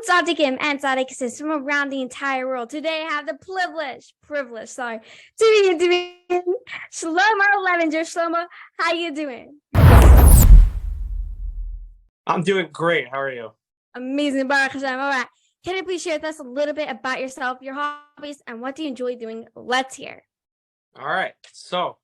Tzaddikim and Tzaddikists from around the entire world. Today I have the privilege, to be interviewing Shlomo Levinger. Shlomo, how you doing? I'm doing great. How are you? Amazing, Baruch Hashem. All right. Can you please share with us a little bit about yourself, your hobbies, and what do you enjoy doing? Let's hear. All right. So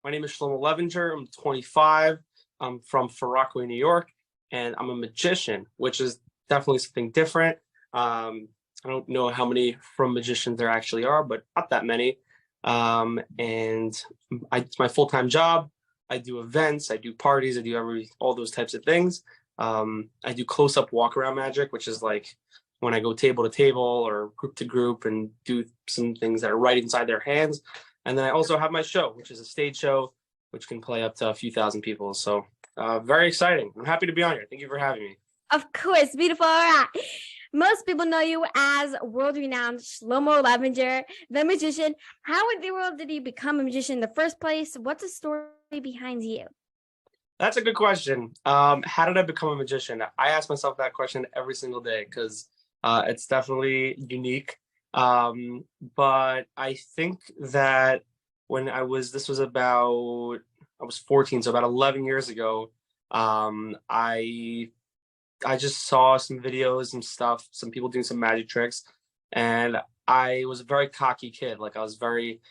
my name is Shlomo Levinger. I'm 25. I'm from Rockaway, New York, and I'm a magician, which is definitely something different. I don't know how many from magicians there actually are, but not that many. And it's my full-time job. I do events, I do parties, I do all those types of things. I do close-up walk-around magic, which is like when I go table to table or group to group and do some things that are right inside their hands. And then I also have my show, which is a stage show, which can play up to a few thousand people. So very exciting. I'm happy to be on here. Thank you for having me. Of course, beautiful. All right. Most people know you as world-renowned Shlomo Levinger, the magician. How in the world did you become a magician in the first place? What's the story behind you? That's a good question. How did I become a magician? I ask myself that question every single day because it's definitely unique. But I think that when I was 14, so about 11 years ago, I just saw some videos and stuff, some people doing some magic tricks, and I was a very cocky kid. Like I was very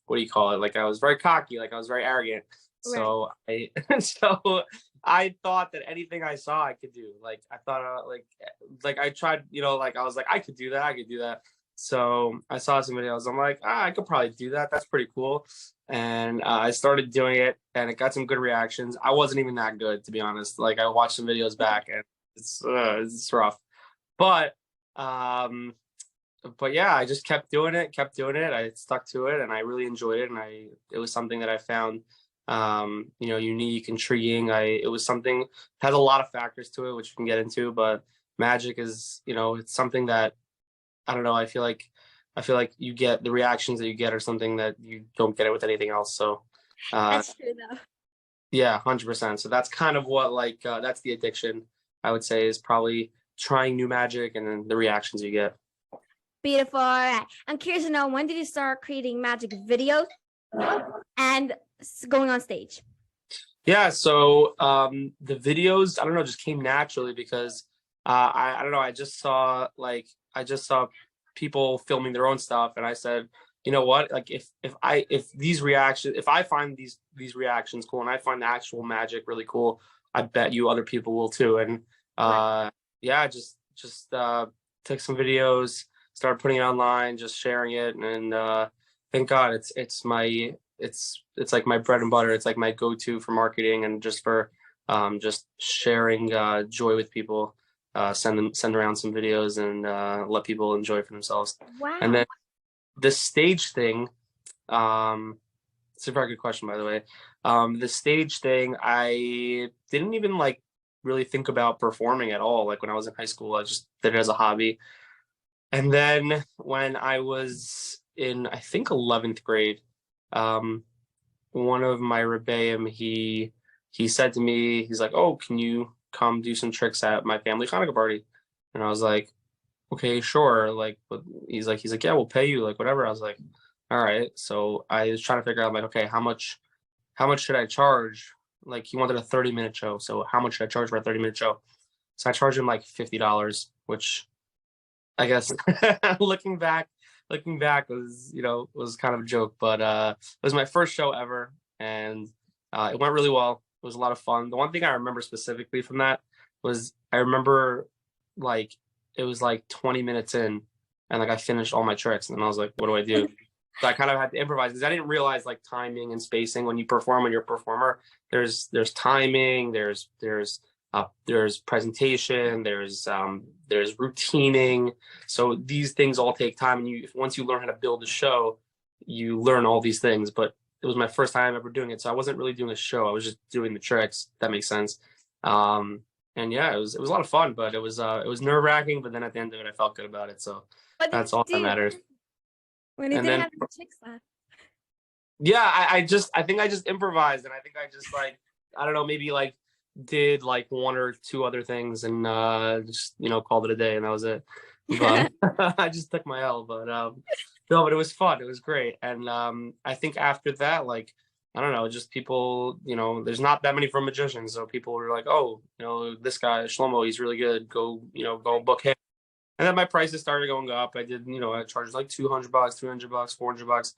what do you call it? Like I was very cocky, like I was very arrogant. So so I thought that anything I saw I could do. Like I thought like I tried, like I was like I could do that. So I saw some videos. I'm like, I could probably do that. That's pretty cool. And I started doing it, and it got some good reactions. I wasn't even that good, to be honest. Like I watched some videos back, and it's rough. But yeah, I just kept doing it. I stuck to it, and I really enjoyed it. And it was something that I found, unique, intriguing. It was something has a lot of factors to it, which we can get into. But magic is, it's something that I don't know. I feel like you get the reactions that you get are something that you don't get it with anything else. So that's true, though. Yeah, 100%. So that's kind of what that's the addiction, I would say, is probably trying new magic and then the reactions you get. Beautiful. All right. I'm curious to know, when did you start creating magic videos and going on stage? Yeah, so the videos, I don't know, just came naturally because I don't know, I just saw people filming their own stuff, and I said, you know what, like if I find these reactions cool and I find the actual magic really cool, I bet you other people will too. And yeah, just took some videos, started putting it online, just sharing it, and thank God it's like my bread and butter. It's like my go-to for marketing and just for just sharing joy with people. Send around some videos and let people enjoy it for themselves. Wow. And then the stage thing, it's a very good question, by the way. The stage thing, I didn't even really think about performing at all. Like when I was in high school, I just did it as a hobby. And then when I was in, I think, 11th grade, one of my rebbeim, he said to me, he's like, "Oh, can you come do some tricks at my family Hanukkah party?" And I was like, "Okay, sure." Like, but he's like, "Yeah, we'll pay you, like whatever." I was like, "All right." So I was trying to figure out, like, okay, how much should I charge? Like he wanted a 30-minute show, so how much should I charge for a 30-minute show? So I charged him like $50, which I guess looking back was kind of a joke, but it was my first show ever, and it went really well. It was a lot of fun. The one thing I remember specifically from that was I remember it was 20 minutes in, and I finished all my tricks, and I was like, what do I do? So I kind of had to improvise because I didn't realize timing and spacing when you perform. When you're a performer, there's timing, there's presentation, there's routining. So these things all take time, and once you learn how to build a show, you learn all these things. But it was my first time ever doing it, so I wasn't really doing a show. I was just doing the tricks. If that makes sense. And yeah, it was a lot of fun, but it was nerve-wracking. But then at the end of it, I felt good about it. So that's all that matters. When you didn't have the tricks left. Yeah, I think I just improvised, and I think I just I don't know, maybe did like one or two other things and just called it a day and that was it. But I just took my L. But no, but it was fun. It was great. And I think after that, like I don't know, just people, there's not that many from magicians, so people were like, oh, this guy Shlomo, he's really good. Go, go book him. And then my prices started going up. I did, I charged like $200, $300, $400.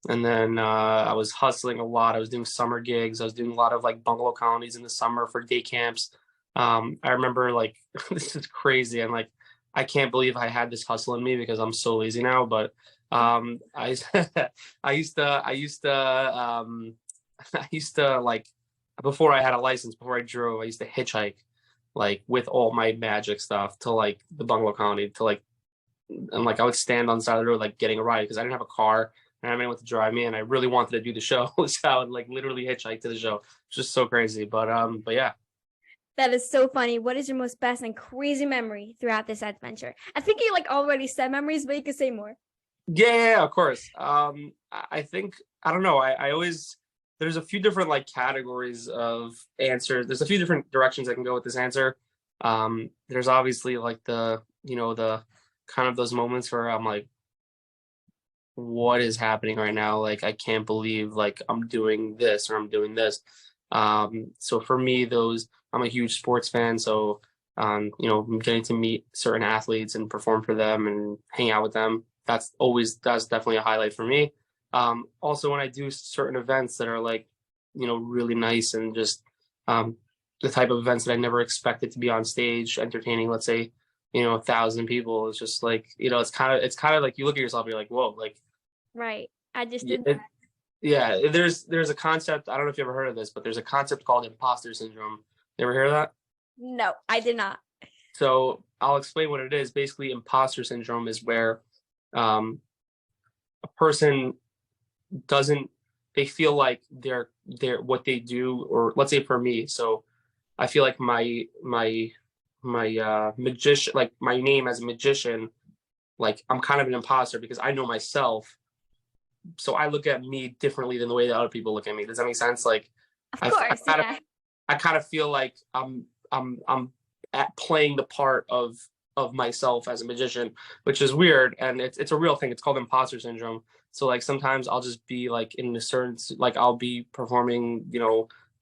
And then I was hustling a lot. I was doing summer gigs. I was doing a lot of like bungalow colonies in the summer for day camps. I remember like this is crazy, and like I can't believe I had this hustle in me because I'm so lazy now. But I I used to like before I had a license, before I drove, I used to hitchhike like with all my magic stuff to like the bungalow colony to like and like I would stand on the side of the road like getting a ride because I didn't have a car and I didn't have anyone to drive me and I really wanted to do the show. So I would like literally hitchhike to the show. It's just so crazy. But yeah. That is so funny. What is your most best and crazy memory throughout this adventure? I think you like already said memories, but you could say more. Yeah, of course. I think I don't know. I always there's a few different like categories of answers. There's a few different directions I can go with this answer. There's obviously like the kind of those moments where I'm like, what is happening right now? Like I can't believe like I'm doing this or I'm doing this. So for me, those I'm a huge sports fan, so I'm getting to meet certain athletes and perform for them and hang out with them. That's definitely a highlight for me. Also, when I do certain events that are like, really nice and just the type of events that I never expected to be on stage, entertaining, let's say, 1,000 people. It's just like, it's kind of like you look at yourself, and you're like, whoa, like, Right. I just did it, yeah. There's a concept. I don't know if you ever heard of this, but there's a concept called imposter syndrome. You ever hear of that? No, I did not. So I'll explain what it is. Basically, imposter syndrome is where a person doesn't they feel like they're what they do, or let's say for me, so I feel like my magician, like my name as a magician, like I'm kind of an imposter because I know myself, so I look at me differently than the way that other people look at me. Does that make sense? Like Of I, I course, kind of yeah. I kind of feel like I'm at playing the part of myself as a magician, which is weird, and it's a real thing. It's called imposter syndrome. So like sometimes I'll just be like in a certain like I'll be performing,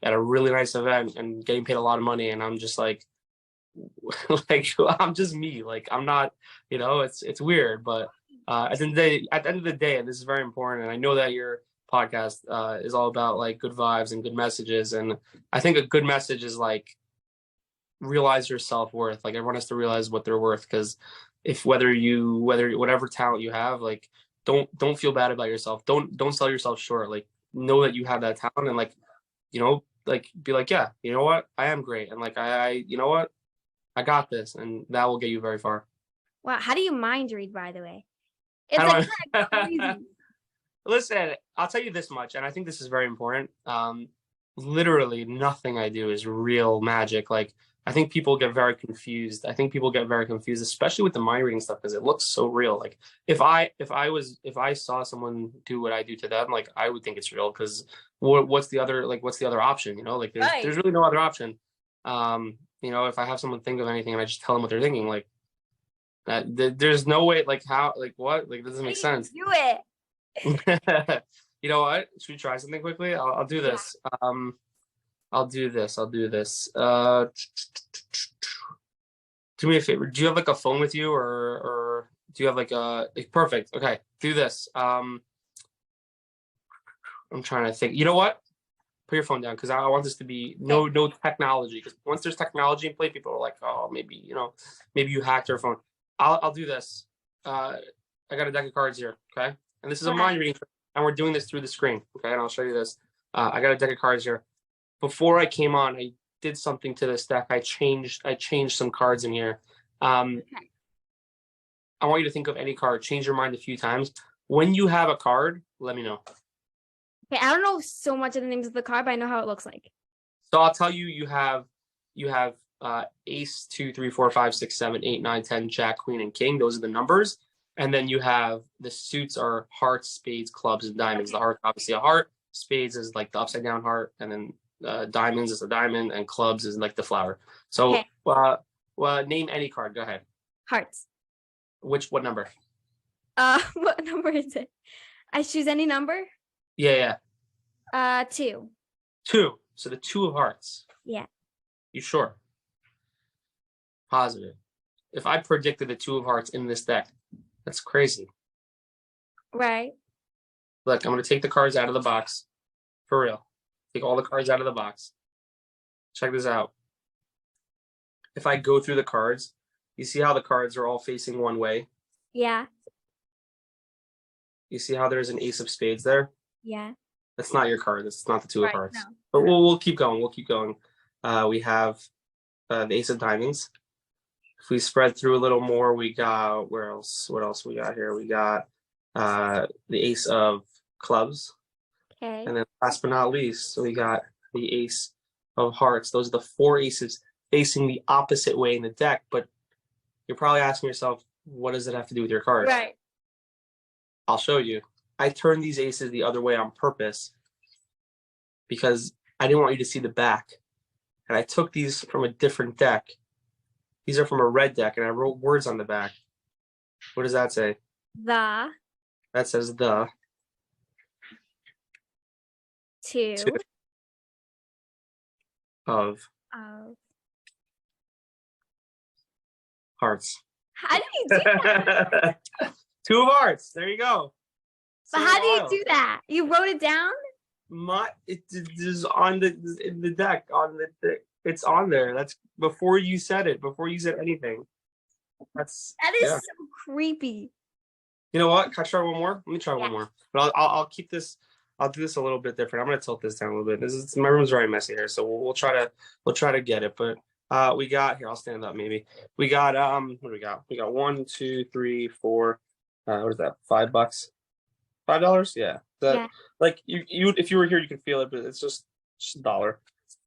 at a really nice event and getting paid a lot of money, and I'm just like like I'm just me. Like I'm not, it's weird, but at the end of the day, and this is very important, and I know that your podcast is all about like good vibes and good messages, and I think a good message is like realize your self-worth. Like everyone has to realize what they're worth, because if whether whatever talent you have, like don't feel bad about yourself. Don't sell yourself short. Like know that you have that talent, and like be like, yeah, you know what, I am great, and like I you know what, I got this, and that will get you very far. Wow. How do you mind read, by the way? It's How like do kind of I? crazy. Listen, I'll tell you this much, and I think this is very important. Literally nothing I do is real magic. Like I think people get very confused. I think people get very confused, especially with the mind reading stuff, because it looks so real. Like if I saw someone do what I do to them, like I would think it's real, because what's the other option? Like there's Right. really no other option. If I have someone think of anything and I just tell them what they're thinking, like there's no way, like how, like what, like this doesn't How make do you sense. do it? You know what? Should we try something quickly? I'll do Yeah. this. I'll do this. I'll do this. Do me a favor. Do you have like a phone with you, or do you have like perfect? Okay, do this. I'm trying to think. You know what? Put your phone down, because I want this to be Okay. no technology. Because once there's technology in play, people are like, oh, maybe you hacked our phone. I'll do this. I got a deck of cards here. Okay, and this is a Okay. mind reading, and we're doing this through the screen. Okay, and I'll show you this. I got a deck of cards here. Before I came on, I did something to this deck. I changed some cards in here. Okay. I want you to think of any card. Change your mind a few times. When you have a card, let me know. Okay. I don't know so much of the names of the card, but I know how it looks like. So I'll tell you. You have ace, 2, 3, 4, 5, 6, 7, 8, 9, 10, jack, queen, and king. Those are the numbers. And then you have the suits are hearts, spades, clubs, and diamonds. The Okay. heart, obviously a heart. Spades is like the upside down heart, and then diamonds is a diamond, and clubs is like the flower. So, Okay. well, name any card. Go ahead. Hearts. What number? What number is it? I choose any number? Yeah. 2. 2. So the 2 of hearts. Yeah. You sure? Positive. If I predicted the 2 of hearts in this deck, that's crazy. Right. Look, I'm going to take the cards out of the box. For real. Take all the cards out of the box. Check this out. If I go through the cards, you see how the cards are all facing one way? Yeah. You see how there's an ace of spades there? Yeah. That's not your card. That's not the 2 of Right. hearts. No. But we'll keep going. We'll keep going. We have the ace of diamonds. If we spread through a little more, we got where else? What else we got here? We got the ace of clubs. Okay. And then last but not least, so we got the ace of hearts. Those are the 4 aces facing the opposite way in the deck. But you're probably asking yourself, what does it have to do with your cards? Right. I'll show you. I turned these aces the other way on purpose because I didn't want you to see the back. And I took these from a different deck. These are from a red deck, and I wrote words on the back. What does that say? The That says the 2 of of hearts. How do you do that? 2 of hearts. There you go. But how do you do that? You wrote it down? It is on the deck it's on there. That's before you said it. Before you said anything. That is so creepy. You know what? Can I try one more? Let me try one more. But I'll keep this. I'll do this a little bit different. I'm gonna tilt this down a little bit. My room's very messy here, so we'll try to get it. But we got here. I'll stand up maybe. We got what do we got? We got 1, 2, 3, 4. What is that? $5? $5? Yeah. Like you if you were here you could feel it, but it's just $1.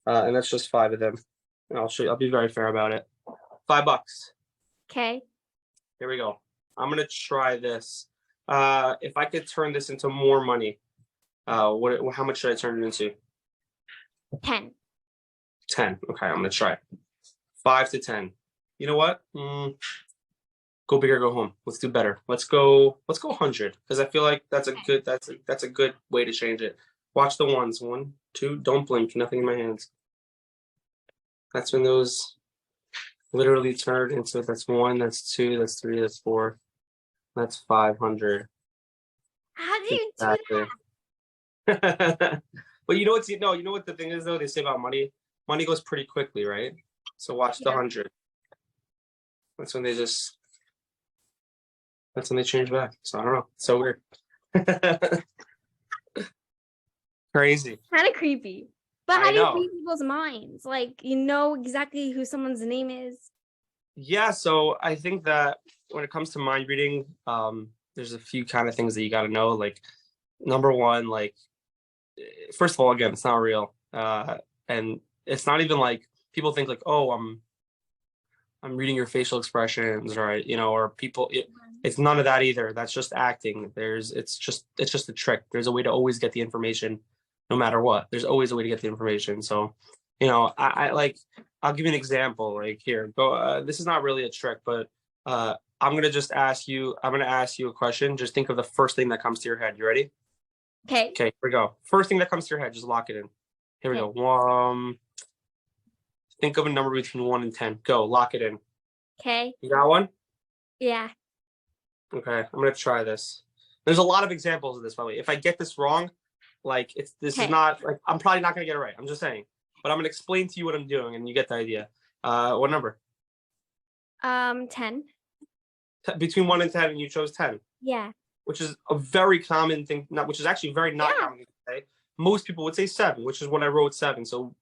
And that's just 5 of them. And I'll show you. I'll be very fair about it. $5. Okay. Here we go. I'm gonna try this. If I could turn this into more money, how much should I turn it into? 10. 10. Okay, I'm gonna try. 5 to 10. You know what? Go big or go home. Let's do better. Let's go 100 because I feel like that's a good way to change it. Watch the ones. 1, 2. Don't blink. Nothing in my hands. That's when those literally turn into. That's 1. That's 2. That's 3. That's 4. That's 500. How do you do that? But you know what the thing is though? They say about money. Money goes pretty quickly, right? So watch the 100. That's when they change back. So I don't know. It's so weird. Crazy. Kind of creepy. But how do you read people's minds? Like, you know exactly who someone's name is? Yeah, so I think that when it comes to mind reading, there's a few kind of things that you got to know. Like, number one, like, first of all, again, it's not real. And it's not even like people think like, oh, I'm reading your facial expressions, right? Or people. It's none of that either. That's just acting. It's just a trick. There's a way to always get the information, no matter what. There's always a way to get the information. So, I like. I'll give you an example. Like here, go. This is not really a trick, but I'm gonna ask you a question. Just think of the first thing that comes to your head. You ready? Okay. Okay. Here we go. First thing that comes to your head. Just lock it in. Here we go. Think of a number between 1 and 10. Go. Lock it in. Okay. You got one? Yeah. Okay. I'm gonna try this. There's a lot of examples of this, by the way. If I get this wrong, like this is not like I'm probably not gonna get it right. I'm just saying. But I'm gonna explain to you what I'm doing, and you get the idea. What number? 10. Between 1 and 10, and you chose 10. Yeah. Which is a very common thing. Which is actually very not common to say. Most people would say 7, which is what I wrote 7. So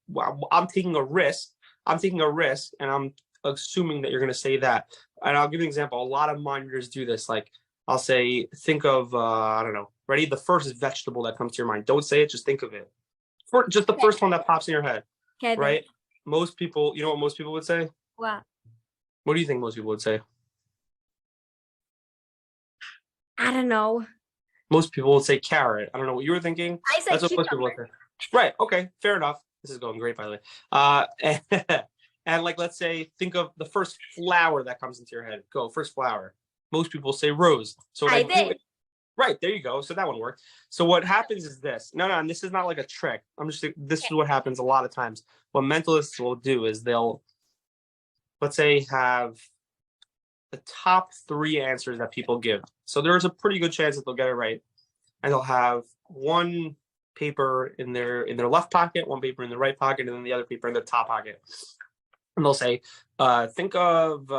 I'm taking a risk. And I'm assuming that you're gonna say that. And I'll give you an example. A lot of mind readers do this. Like I'll say, think of I don't know. Ready? The first vegetable that comes to your mind. Don't say it. Just think of it. Just the first one that pops in your head. Okay, right? Most people, you know what most people would say? What? What do you think most people would say? I don't know. Most people would say carrot. I don't know what you were thinking. I said That's what most people would say. Right. Okay. Fair enough. This is going great, by the way. And like, let's say, think of the first flower that comes into your head. Go, first flower. Most people say rose. So what I I do, did. right, there you go. So that one worked. So what happens is this. No, and this is not like a trick. This is what happens a lot of times. What mentalists will do is they'll, let's say, have the top 3 answers that people give. So there's a pretty good chance that they'll get it right. And they'll have one paper in their left pocket, one paper in the right pocket, and then the other paper in the top pocket. And they'll say, think of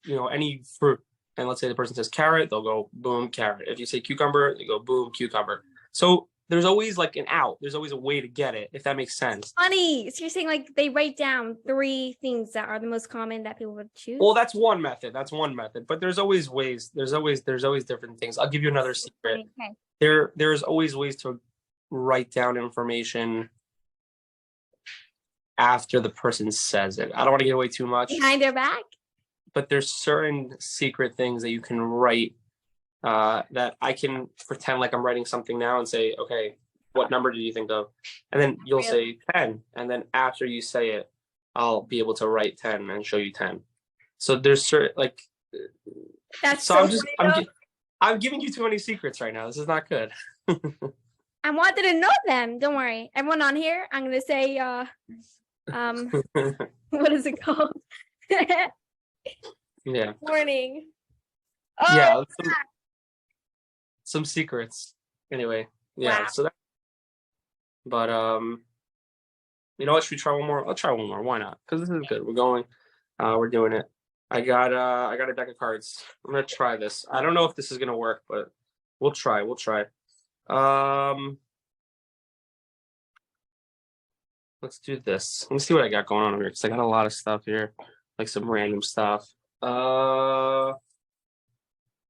any fruit. And let's say the person says carrot, they'll go boom, carrot. If you say cucumber, they go boom, cucumber. So there's always like an out. There's always a way to get it, if that makes sense. Funny. So you're saying like they write down 3 things that are the most common that people would choose? Well, that's one method. But there's always ways. There's always different things. I'll give you another secret. Okay. There's always ways to write down information after the person says it. I don't want to give away too much. Behind their back? But there's certain secret things that you can write that I can pretend like I'm writing something now and say, okay, what number did you think of? And then you'll say 10. And then after you say it, I'll be able to write 10 and show you 10. So there's certain like, That's so I'm giving you too many secrets right now. This is not good. I wanted to know them. Don't worry. Everyone on here, I'm going to say, what is it called? Yeah. Warning. Oh, Yeah. Some secrets. Anyway. Yeah. wow. So that, but you know what? Should we try one more? I'll try one more. Why not? Because this is good. We're going. We're doing it. I got a deck of cards. I'm gonna try this. I don't know if this is gonna work, but we'll try. Let's do this. Let me see what I got going on over here because I got a lot of stuff here, like some random stuff.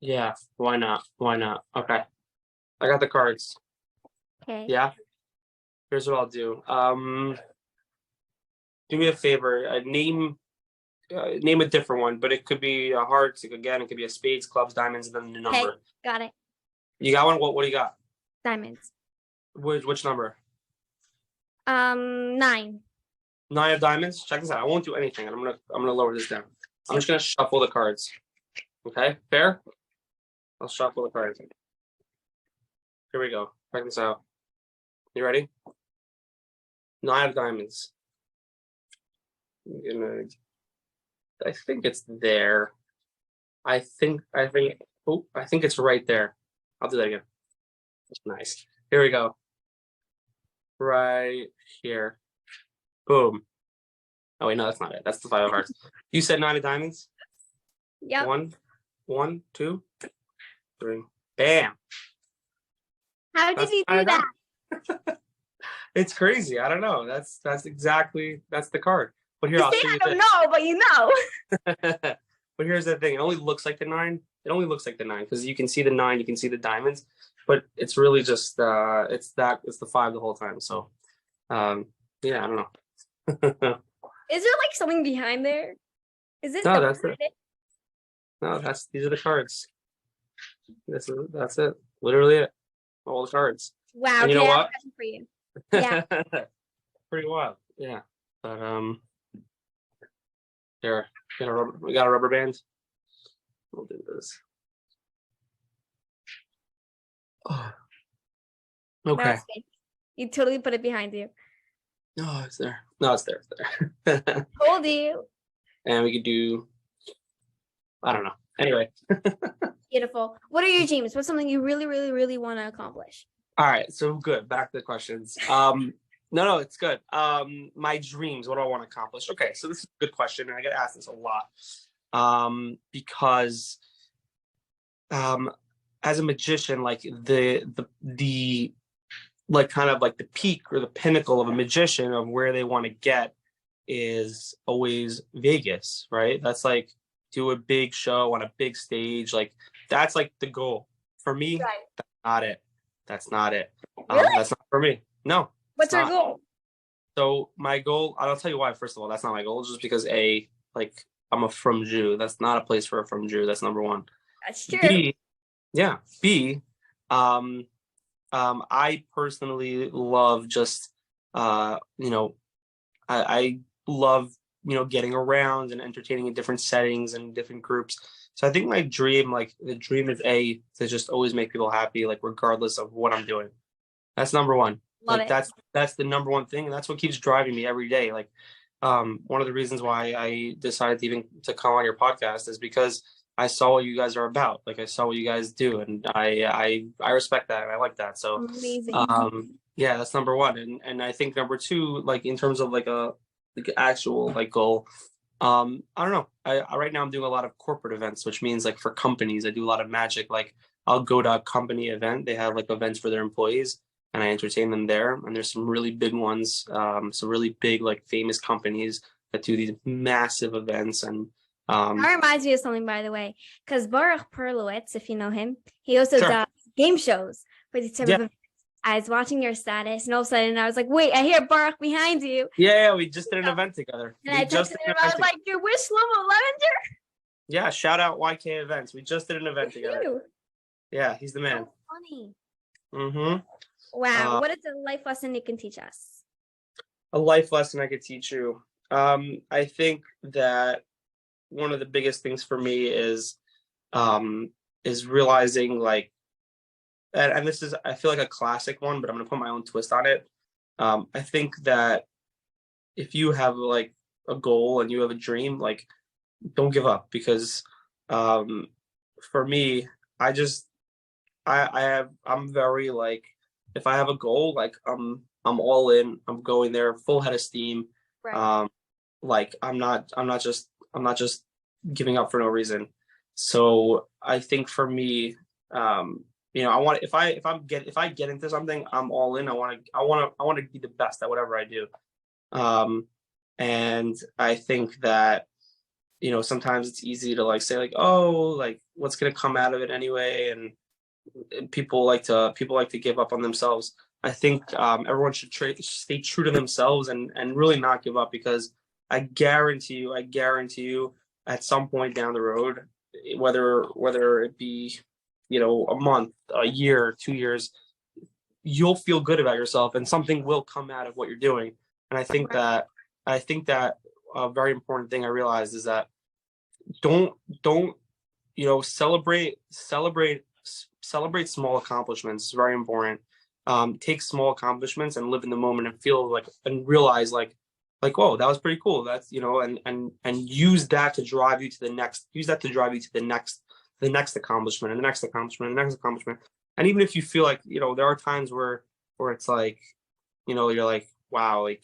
Yeah. Why not? Okay. I got the cards. Okay. Yeah. Here's what I'll do. Do me a favor. Name a different one, but it could be a hearts. It could be a spades, clubs, diamonds, and then the number. Okay, got it. You got one? What do you got? Diamonds. Which number? 9. 9 of diamonds. Check this out. I won't do anything. I'm gonna lower this down. I'm just gonna shuffle the cards. Okay, fair. I'll shuffle the cards. Here we go. Check this out. You ready? 9 of diamonds. I think it's there. I think it's right there. I'll do that again. Nice. Here we go. Right here. Boom. Oh wait, no, that's not it. That's the 5 of hearts. You said 9 of diamonds? Yep. 1, 2, 3. Bam. How did you do that? It's crazy. I don't know. That's the card. But here, You I'll say show I you don't know, but you know. But here's the thing. It only looks like the 9. It only looks like the 9 because you can see the 9, you can see the diamonds, but it's really just it's the 5 the whole time. So yeah, I don't know. Is there like something behind there? Is it? No, that's it. No, these are the cards. That's it. Literally it. All the cards. Wow. And you know okay, I have what? a question for you. Yeah. Pretty wild. Yeah. But here, we got a rubber band. We'll do this. Oh. Okay. That was fake. You totally put it behind you. No, it's there. No, it's there. It's there. Told you. And we could do, I don't know. Anyway. Beautiful. What are your dreams? What's something you really, really, really want to accomplish? All right. So good. Back to the questions. No, it's good. My dreams, what do I want to accomplish? Okay, so this is a good question, and I get asked this a lot. Because as a magician, like the like kind of like the peak or the pinnacle of a magician of where they want to get is always Vegas, right? That's like do a big show on a big stage. Like that's like the goal. For me, Right. that's not it. That's not it. Really? That's not for me. No. What's your goal? So my goal, I'll tell you why. First of all, that's not my goal. Just because I'm a from Jew. That's not a place for a from Jew. That's number one. That's true. B, I personally love just I love, getting around and entertaining in different settings and different groups. So I think my dream, like the dream is to just always make people happy, like regardless of what I'm doing. That's number one. Love Like it. that's the number one thing, and that's what keeps driving me every day. Like, one of the reasons why I decided to come on your podcast is because I saw what you guys are about. Like I saw what you guys do, and I respect that and I like that. So, Amazing. yeah, that's number one, and I think number two, like in terms of like a like actual like goal. I don't know. I right now I'm doing a lot of corporate events, which means like for companies, I do a lot of magic. Like I'll go to a company event. They have like events for their employees, and I entertain them there. And there's some really big ones, some really big like famous companies that do these massive events. And That reminds me of something, by the way, because Baruch Perlowitz, if you know him, he also sure, does game shows for these type of yeah, events. I was watching your status, and all of a sudden I was like, wait, I hear Baruch behind you. yeah, we just did an event together. And We I just texted did him, an I event was together. like, you're with Shlomo Levinger? Yeah, shout out YK Events. We just did an event Good together. for you. Yeah, he's the man. So funny. Mm-hmm. Wow. What is a life lesson you can teach us? A life lesson I could teach you. I think that one of the biggest things for me is realizing like, and this is I feel like a classic one, but I'm gonna put my own twist on it. I think that if you have like a goal and you have a dream, like don't give up because um, for me, I just I'm very like if I have a goal, like I'm all in. I'm going there full head of steam. Right. Like I'm not just giving up for no reason. So I think for me, I want if I get into something, I'm all in. I want to be the best at whatever I do. Um, and I think that sometimes it's easy to like say like, oh, like what's gonna come out of it anyway, and people like to give up on themselves. I think everyone should stay true to themselves and really not give up because I guarantee you, at some point down the road, whether it be a month, a year, 2 years, you'll feel good about yourself and something will come out of what you're doing. And I think that a very important thing I realized is that don't don't celebrate small accomplishments. It's very important. Take small accomplishments and live in the moment and feel like and realize like whoa, that was pretty cool. That's and use that to drive you to the next. Use that to drive you to the next accomplishment and the next accomplishment and the next accomplishment. And even if you feel like there are times where it's like you're like wow, like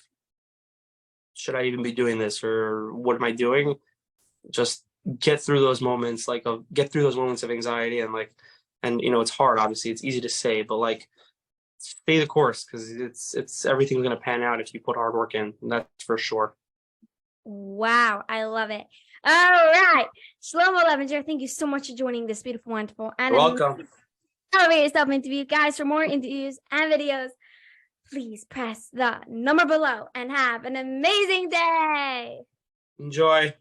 should I even be doing this or what am I doing? Just get through those moments get through those moments of anxiety and it's hard, obviously it's easy to say, but like stay the course because it's everything's going to pan out if you put hard work in, and that's for sure. Wow, I love it. All right, Shlomo Levinger, thank you so much for joining this beautiful, wonderful, and Welcome. elevated self interview. Guys, for more interviews and videos, please press the number below and have an amazing day. Enjoy.